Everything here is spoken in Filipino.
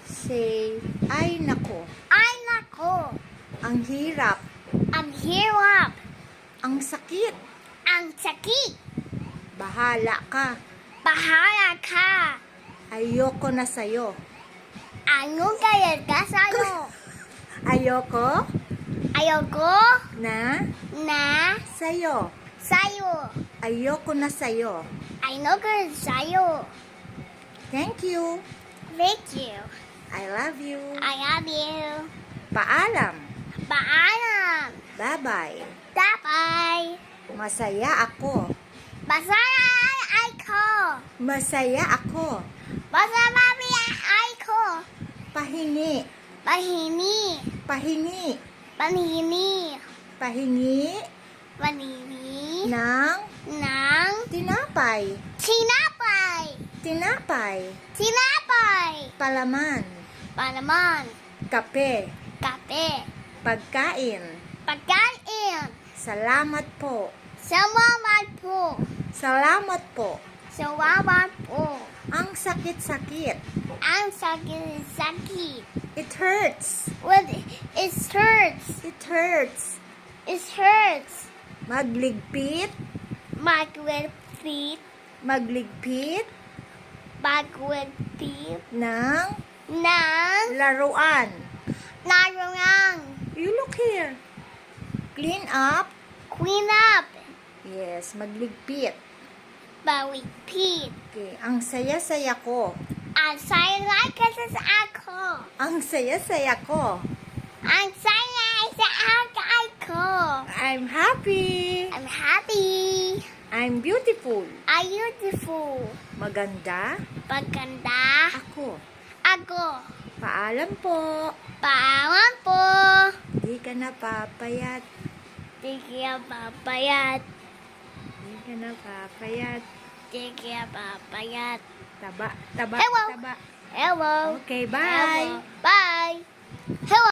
Say, ay nako, Ay nako, ang hirap, ang hirap, ang sakit, ang sakit. bahala ka, Bahala ka. ayoko na sa'yo. Ano kaya ka sa'yo? Ayoko Ayoko na na sa'yo. sa'yo. Ayoko na sa'yo. Ayoko sa'yo. Thank you. Thank you. I love you. I love you. Paalam. Paalam. Bye-bye. Bye-bye. Masaya ako. Masaya ako. Masaya ako. Masaya ako. Pahingi. Pahingi. Pahingi. Pahingi. Pahingi Pahingi. ng Ng tinapay. tinapay. Tinapay. Tinapay. Palaman. Palaman. Kape. Kape. Pagkain. Pagkain. Salamat po. Salamat po. Salamat po. Salamat po. Ang sakit-sakit. Ang sakit-sakit. It hurts. What? It hurts. It hurts. It hurts. Magligpit. Magwipit. Magligpit Magwipit. ng Ng laruan. narungang. You look here. Clean up. Clean up. Yes, magligpit. Bawipit. Okay, ang saya-saya ko. Ang saya kasi sa ako. Ang saya-saya ko. Ang saya sa ako. I'm happy. I'm happy. I'm beautiful. I'm beautiful. Maganda Paganda. ako. Ako. Paalam po. Paalam po. Di ka na papayat. Di kaya papayat. Di ka na papayat. Di kaya papayat. Taba, taba, Hello. taba. Hello. Okay, bye. Hello. Bye. Hello.